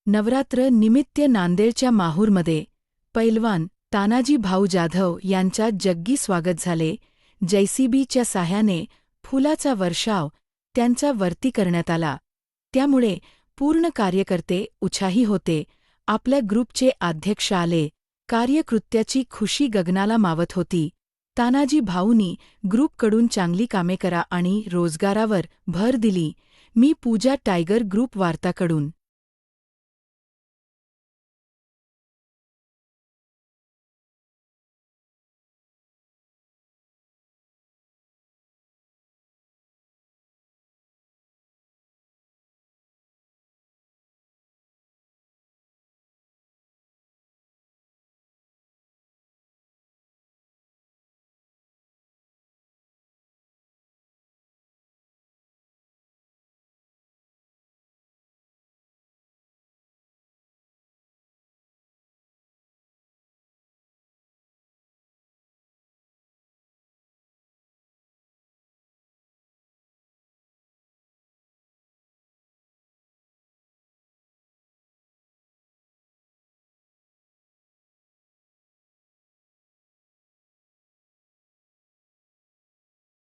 नवरात्र निमित्त नांदेडच्या माहूरमध्ये पैलवान तानाजी भाऊ जाधव यांच्या जग्गी स्वागत झाले. JCBच्या साह्याने फुलाचा वर्षाव त्यांच्या वरती करण्यात आला. त्यामुळे पूर्ण कार्यकर्ते उत्साही होते. आपल्या ग्रुपचे अध्यक्ष आले. कार्यकृत्याची खुशी गगनाला मावत होती. तानाजी भाऊंनी ग्रुपकडून चांगली कामे करा आणि रोजगारावर भर दिली. मी पूजा टायगर ग्रुप वार्ताकडून